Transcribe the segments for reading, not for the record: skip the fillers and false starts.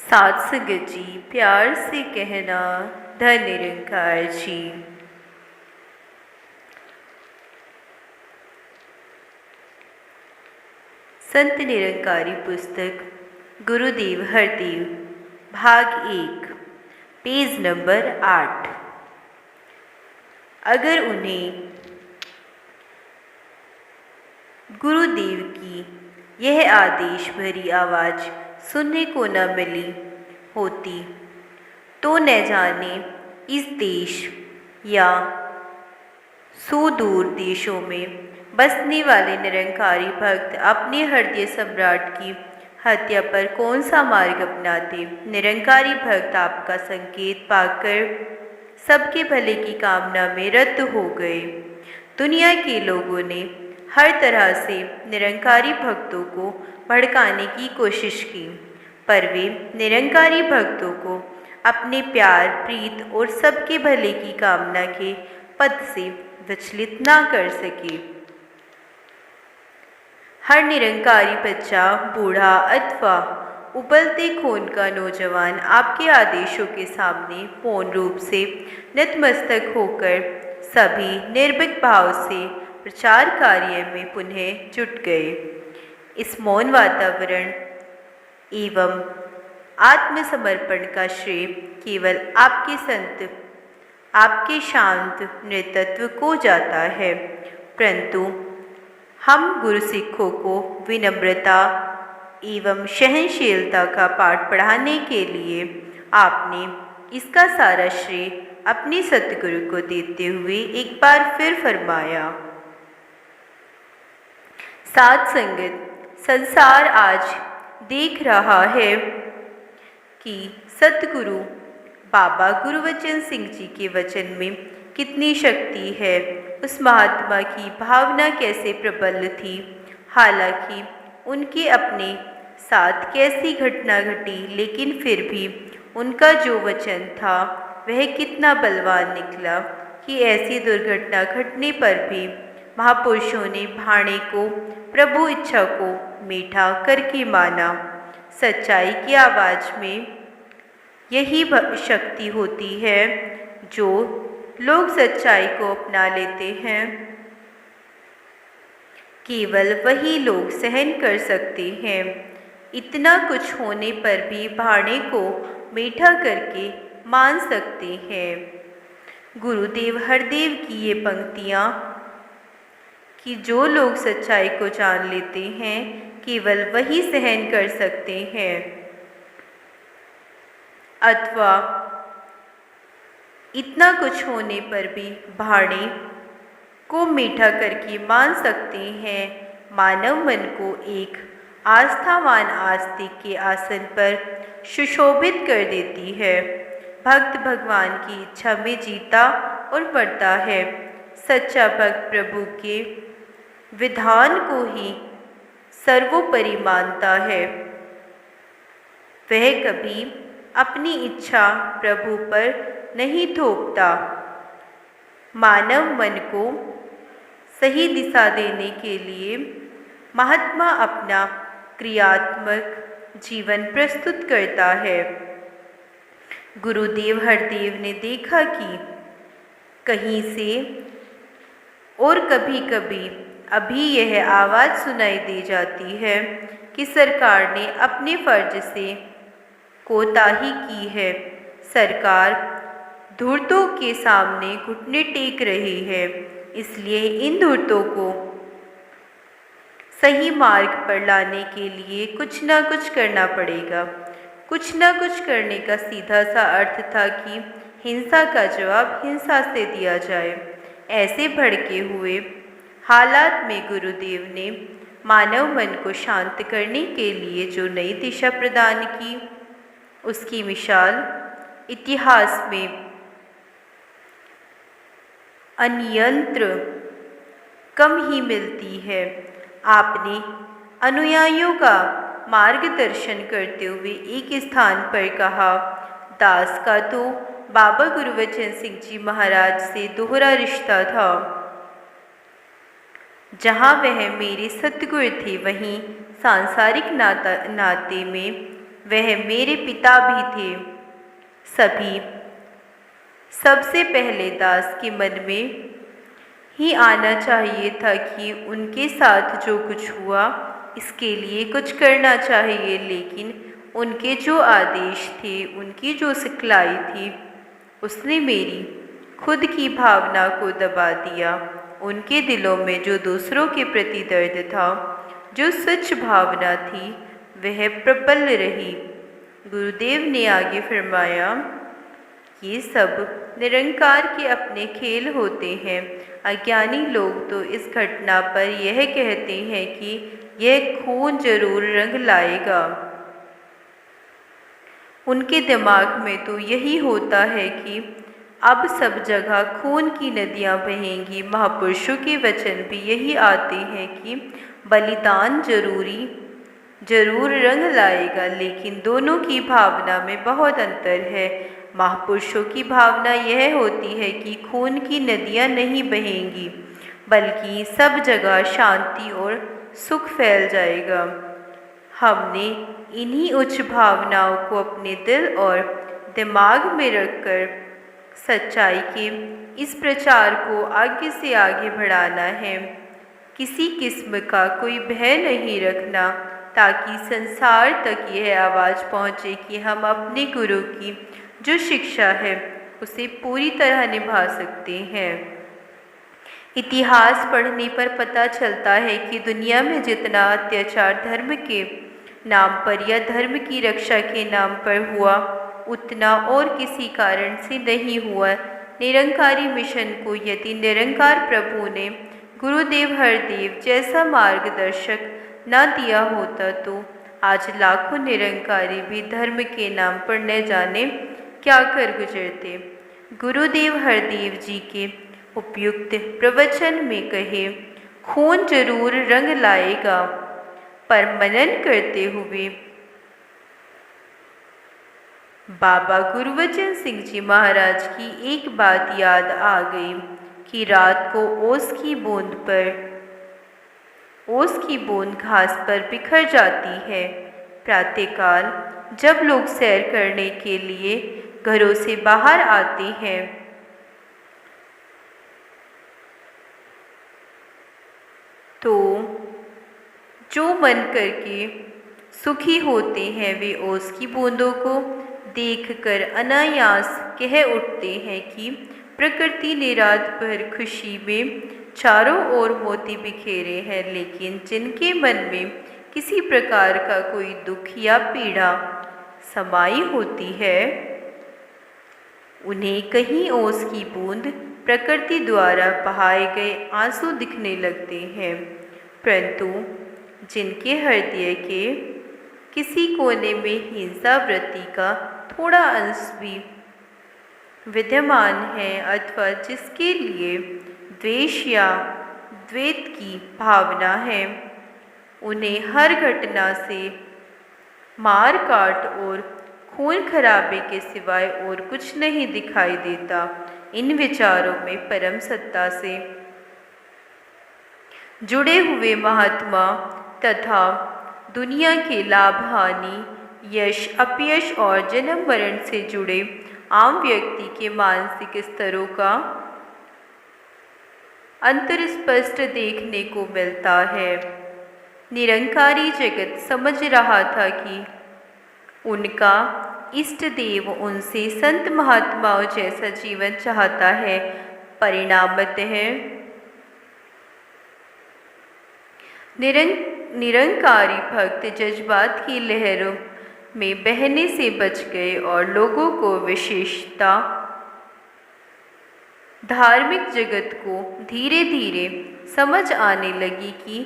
साथ संगत जी प्यार से कहना धन निरंकार जी। संत निरंकारी पुस्तक गुरुदेव हरदेव भाग 1 पेज नंबर 8। अगर उन्हें गुरुदेव की यह आदेश भरी आवाज़ सुनने को न मिली होती तो न जाने इस देश या सुदूर देशों में बसने वाले निरंकारी भक्त अपने हृदय सम्राट की हत्या पर कौन सा मार्ग अपनाते। निरंकारी भक्त आपका संकेत पाकर सबके भले की कामना में रत हो गए। दुनिया के लोगों ने हर तरह से निरंकारी भक्तों को भड़काने की कोशिश की, पर वे निरंकारी भक्तों को अपने प्यार प्रीत और सबके भले की कामना के पद से विचलित ना कर सके। हर निरंकारी बच्चा, बूढ़ा अथवा उबलते खून का नौजवान आपके आदेशों के सामने पूर्ण रूप से नतमस्तक होकर सभी निर्भीक भाव से प्रचार कार्य में पुनः जुट गए। इस मौन वातावरण एवं आत्मसमर्पण का श्रेय केवल आपके संत, आपके शांत नेतृत्व को जाता है, परंतु हम गुरु सिखों को विनम्रता एवं सहनशीलता का पाठ पढ़ाने के लिए आपने इसका सारा श्रेय अपने सतगुरु को देते हुए एक बार फिर फरमाया। साथ संगत, संसार आज देख रहा है कि सतगुरु बाबा गुरुवचन सिंह जी के वचन में कितनी शक्ति है, उस महात्मा की भावना कैसे प्रबल थी। हालांकि उनके अपने साथ कैसी घटना घटी, लेकिन फिर भी उनका जो वचन था वह कितना बलवान निकला कि ऐसी दुर्घटना घटने पर भी महापुरुषों ने भाणे को, प्रभु इच्छा को मीठा करके माना। सच्चाई की आवाज़ में यही शक्ति होती है। जो लोग सच्चाई को अपना लेते हैं, केवल वही लोग सहन कर सकते हैं। इतना कुछ होने पर भी भाणे को मीठा करके मान सकते हैं। गुरुदेव हरदेव की ये पंक्तियाँ कि जो लोग सच्चाई को जान लेते हैं, केवल वही सहन कर सकते हैं, अथवा इतना कुछ होने पर भी भाणे को मीठा करके मान सकते हैं, मानव मन को एक आस्थावान आस्तिक के आसन पर सुशोभित कर देती है। भक्त भगवान की इच्छा में जीता और मरता है। सच्चा भक्त प्रभु के विधान को ही सर्वोपरि मानता है। वह कभी अपनी इच्छा प्रभु पर नहीं थोपता। मानव मन को सही दिशा देने के लिए महात्मा अपना क्रियात्मक जीवन प्रस्तुत करता है। गुरुदेव हरदेव ने देखा कि कहीं से और कभी कभी अभी यह आवाज़ सुनाई दे जाती है कि सरकार ने अपने फर्ज से कोताही की है। सरकार धूर्तों के सामने घुटने टेक रही है, इसलिए इन धूर्तों को सही मार्ग पर लाने के लिए कुछ ना कुछ करना पड़ेगा। कुछ ना कुछ करने का सीधा सा अर्थ था कि हिंसा का जवाब हिंसा से दिया जाए। ऐसे भड़के हुए हालात में गुरुदेव ने मानव मन को शांत करने के लिए जो नई दिशा प्रदान की, उसकी मिसाल इतिहास में अन्यत्र कम ही मिलती है। आपने अनुयायियों का मार्गदर्शन करते हुए एक स्थान पर कहा, दास का तो बाबा गुरुवचन सिंह जी महाराज से दोहरा रिश्ता था। जहाँ वह मेरे सतगुरु थे, वहीं सांसारिक नाते में वह मेरे पिता भी थे। सबसे पहले दास के मन में ही आना चाहिए था कि उनके साथ जो कुछ हुआ इसके लिए कुछ करना चाहिए, लेकिन उनके जो आदेश थे, उनकी जो सिखलाई थी, उसने मेरी खुद की भावना को दबा दिया। उनके दिलों में जो दूसरों के प्रति दर्द था, जो सच भावना थी, वह प्रबल रही। गुरुदेव ने आगे फरमाया, ये सब निरंकार के अपने खेल होते हैं। अज्ञानी लोग तो इस घटना पर यह कहते हैं कि यह खून जरूर रंग लाएगा। उनके दिमाग में तो यही होता है कि अब सब जगह खून की नदियाँ बहेंगी। महापुरुषों के वचन भी यही आते हैं कि बलिदान जरूर रंग लाएगा, लेकिन दोनों की भावना में बहुत अंतर है। महापुरुषों की भावना यह होती है कि खून की नदियाँ नहीं बहेंगी, बल्कि सब जगह शांति और सुख फैल जाएगा। हमने इन्हीं उच्च भावनाओं को अपने दिल और दिमाग में रखकर सच्चाई के इस प्रचार को आगे से आगे बढ़ाना है। किसी किस्म का कोई भय नहीं रखना, ताकि संसार तक यह आवाज़ पहुँचे कि हम अपने गुरु की जो शिक्षा है उसे पूरी तरह निभा सकते हैं। इतिहास पढ़ने पर पता चलता है कि दुनिया में जितना अत्याचार धर्म के नाम पर या धर्म की रक्षा के नाम पर हुआ, उतना और किसी कारण से नहीं हुआ। निरंकारी मिशन को यदि निरंकार प्रभु ने गुरुदेव हरदेव जैसा मार्गदर्शक न दिया होता, तो आज लाखों निरंकारी भी धर्म के नाम पर न जाने क्या कर गुजरते। गुरुदेव हरदेव जी के उपयुक्त प्रवचन में कहे, खून जरूर रंग लाएगा, पर मनन करते हुए बाबा गुरबचन सिंह जी महाराज की एक बात याद आ गई कि रात को ओस की बूंद घास पर बिखर जाती है। प्रातःकाल जब लोग सैर करने के लिए घरों से बाहर आते हैं, तो जो मन करके सुखी होते हैं, वे ओस की बूंदों को देखकर अनायास कह उठते हैं कि प्रकृति ने रात भर खुशी में चारों ओर मोती बिखेरे हैं। लेकिन जिनके मन में किसी प्रकार का कोई दुख या पीड़ा समाई होती है, उन्हें कहीं ओस की बूंद प्रकृति द्वारा बहाए गए आंसू दिखने लगते हैं। परंतु जिनके हृदय के किसी कोने में हिंसा वृत्ति का थोड़ा अंश भी विद्यमान है, अथवा जिसके लिए द्वेष या द्वैत की भावना है, उन्हें हर घटना से मार काट और खून खराबे के सिवाय और कुछ नहीं दिखाई देता। इन विचारों में परम सत्ता से जुड़े हुए महात्मा तथा दुनिया के लाभ हानि, यश अपयश और जन्म मरण से जुड़े आम व्यक्ति के मानसिक स्तरों का अंतर स्पष्ट देखने को मिलता है। निरंकारी जगत समझ रहा था कि उनका इष्ट देव उनसे संत महात्माओं जैसा जीवन चाहता है। परिणामतः निरंकारी भक्त जज्बात की लहरों में बहने से बच गए और लोगों को विशेषता धार्मिक जगत को धीरे धीरे समझ आने लगी कि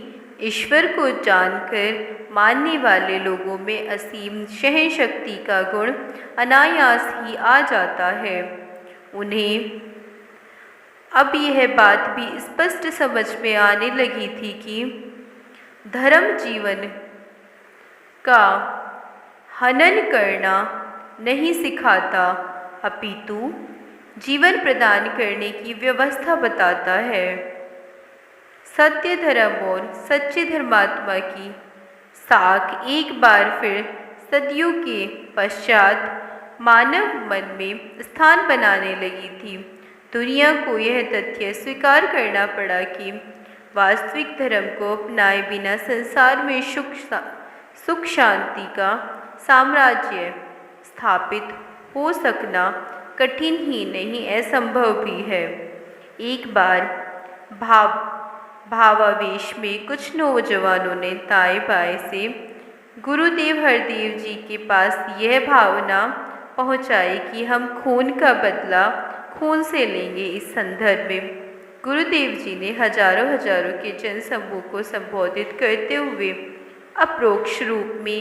ईश्वर को जानकर मानने वाले लोगों में असीम सहन शक्ति का गुण अनायास ही आ जाता है। उन्हें अब यह बात भी स्पष्ट समझ में आने लगी थी कि धर्म जीवन का हनन करना नहीं सिखाता, अपितु जीवन प्रदान करने की व्यवस्था बताता है। सत्य धर्म और सच्चे धर्मात्मा की साख एक बार फिर सदियों के पश्चात मानव मन में स्थान बनाने लगी थी। दुनिया को यह तथ्य स्वीकार करना पड़ा कि वास्तविक धर्म को अपनाए बिना संसार में सुख शांति का साम्राज्य स्थापित हो सकना कठिन ही नहीं, असंभव भी है। एक बार भावावेश में कुछ नौजवानों ने दाएं बाएं से गुरुदेव हरदेव जी के पास यह भावना पहुंचाई कि हम खून का बदला खून से लेंगे। इस संदर्भ में गुरुदेव जी ने हजारों के जनसमूह को संबोधित करते हुए अप्रोक्ष रूप में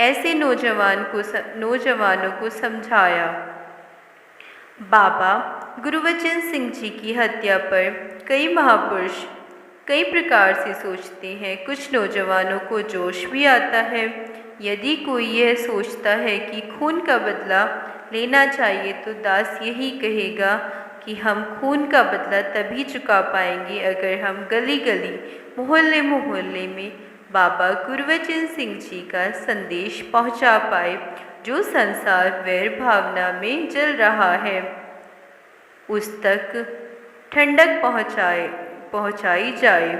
ऐसे नौजवानों को समझाया। बाबा गुरबचन सिंह जी की हत्या पर कई महापुरुष कई प्रकार से सोचते हैं। कुछ नौजवानों को जोश भी आता है। यदि कोई यह सोचता है कि खून का बदला लेना चाहिए तो दास यही कहेगा कि हम खून का बदला तभी चुका पाएंगे अगर हम गली गली मोहल्ले मोहल्ले में बाबा गुरबचन सिंह जी का संदेश पहुंचा पाए। जो संसार वैर भावना में जल रहा है उस तक ठंडक पहुंचाई जाए।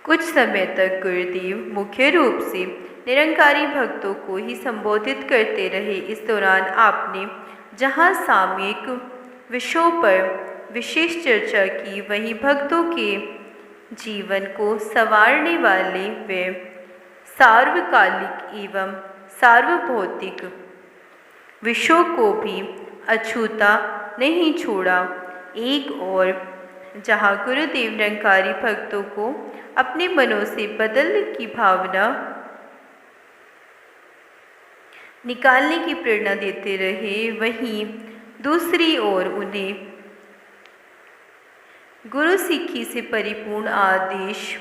कुछ समय तक गुरुदेव मुख्य रूप से निरंकारी भक्तों को ही संबोधित करते रहे। इस दौरान आपने जहां सामयिक विषयों पर विशेष चर्चा की, वहीं भक्तों के जीवन को संवारने वाले व सार्वकालिक एवं सार्वभौतिक विषयों को भी अछूता नहीं छोड़ा। एक और जहाँ गुरुदेव निरंकारी भक्तों को अपने मनों से बदलने की भावना निकालने की प्रेरणा देते रहे, वहीं दूसरी ओर उन्हें गुरु सिक्खी से परिपूर्ण आदेश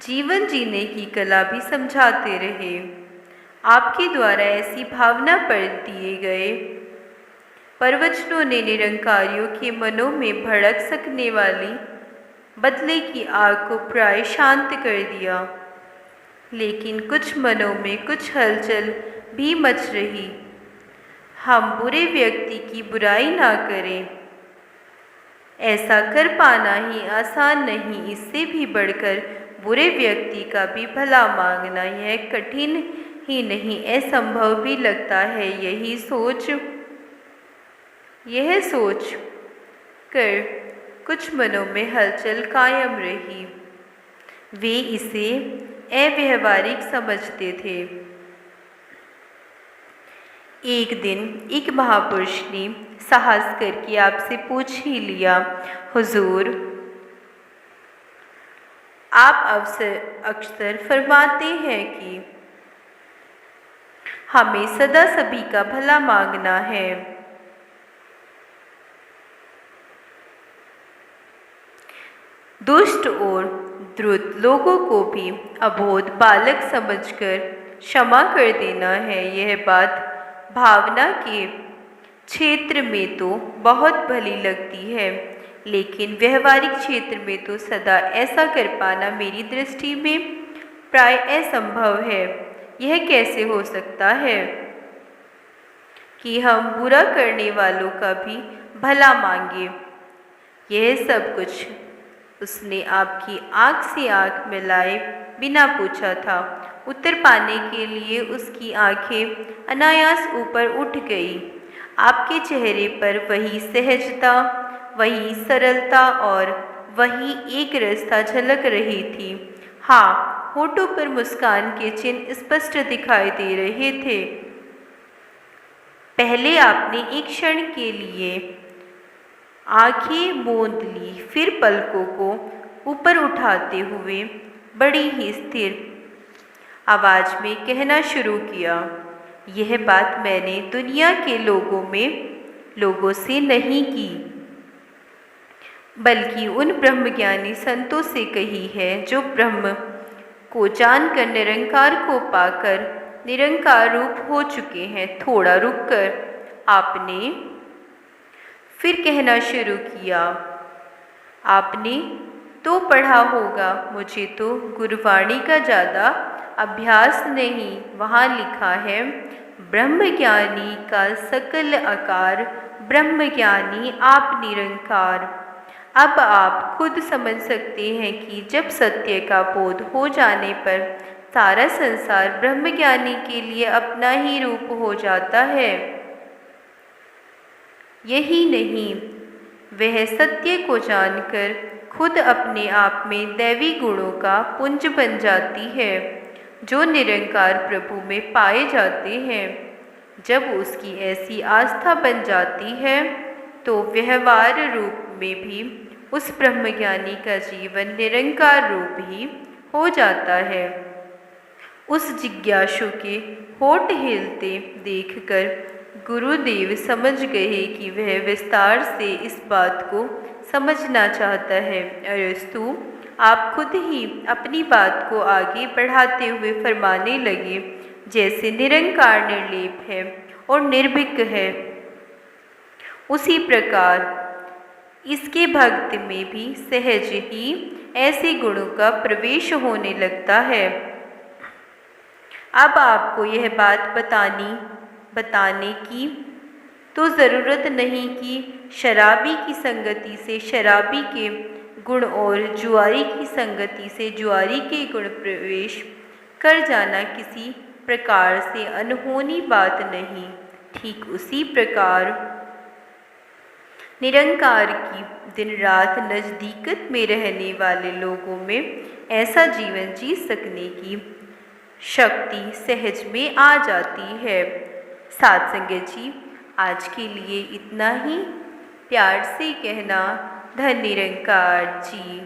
जीवन जीने की कला भी समझाते रहे। आपके द्वारा ऐसी भावना पर दिए गए प्रवचनों ने निरंकारियों के मनों में भड़क सकने वाली बदले की आग को प्राय शांत कर दिया, लेकिन कुछ मनों में कुछ हलचल भी मच रही। हम बुरे व्यक्ति की बुराई ना करें, ऐसा कर पाना ही आसान नहीं, इससे भी बढ़कर बुरे व्यक्ति का भी भला मांगना यह कठिन ही नहीं, असंभव भी लगता है। यह सोच कर कुछ मनों में हलचल कायम रही। वे इसे अव्यावहारिक समझते थे। एक दिन एक महापुरुष ने साहस करके आपसे पूछ ही लिया, हुजूर, आप अक्सर फरमाते हैं कि हमें सदा सभी का भला मांगना है। दुष्ट और द्रुत लोगों को भी अबोध बालक समझकर क्षमा कर देना है। यह बात भावना के क्षेत्र में तो बहुत भली लगती है, लेकिन व्यवहारिक क्षेत्र में तो सदा ऐसा कर पाना मेरी दृष्टि में प्राय असंभव है। यह कैसे हो सकता है कि हम बुरा करने वालों का भी भला मांगे? यह सब कुछ उसने आपकी आँख से आँख मिलाए बिना पूछा था। उत्तर पाने के लिए उसकी आंखें अनायास ऊपर उठ गई। आपके चेहरे पर वही सहजता, वही सरलता और वही एक रसता झलक रही थी। हाँ, होठों पर मुस्कान के चिन्ह स्पष्ट दिखाई दे रहे थे। पहले आपने एक क्षण के लिए आंखें मूंद ली, फिर पलकों को ऊपर उठाते हुए बड़ी ही स्थिर आवाज में कहना शुरू किया, यह बात मैंने दुनिया के लोगों से नहीं की, बल्कि उन ब्रह्मज्ञानी संतों से कही है जो ब्रह्म को जानकर निरंकार को पाकर निरंकार रूप हो चुके हैं। थोड़ा रुककर आपने फिर कहना शुरू किया, आपने तो पढ़ा होगा, मुझे तो गुरबाणी का ज़्यादा अभ्यास नहीं। वहाँ लिखा है, ब्रह्मज्ञानी का सकल आकार, ब्रह्मज्ञानी आप निरंकार। अब आप खुद समझ सकते हैं कि जब सत्य का बोध हो जाने पर सारा संसार ब्रह्मज्ञानी के लिए अपना ही रूप हो जाता है। यही नहीं, वह सत्य को जानकर खुद अपने आप में दैवी गुणों का पुंज बन जाती है, जो निरंकार प्रभु में पाए जाते हैं। जब उसकी ऐसी आस्था बन जाती है तो व्यवहार रूप में भी उस ब्रह्मज्ञानी का जीवन निरंकार रूप ही हो जाता है। उस जिज्ञासु के होठ हिलते देखकर गुरुदेव समझ गए कि वह विस्तार से इस बात को समझना चाहता है। अरस्तु आप खुद ही अपनी बात को आगे बढ़ाते हुए फरमाने लगे, जैसे निरंकार निर्लेप है और निर्भीक है, उसी प्रकार इसके भक्त में भी सहज ही ऐसे गुणों का प्रवेश होने लगता है। अब आपको यह बात बताने की तो ज़रूरत नहीं कि शराबी की संगति से शराबी के गुण और जुआरी की संगति से जुआरी के गुण प्रवेश कर जाना किसी प्रकार से अनहोनी बात नहीं। ठीक उसी प्रकार निरंकार की दिन रात नज़दीकत में रहने वाले लोगों में ऐसा जीवन जी सकने की शक्ति सहज में आ जाती है। साथ संगत जी, आज के लिए इतना ही। प्यार से कहना, धन निरंकार जी।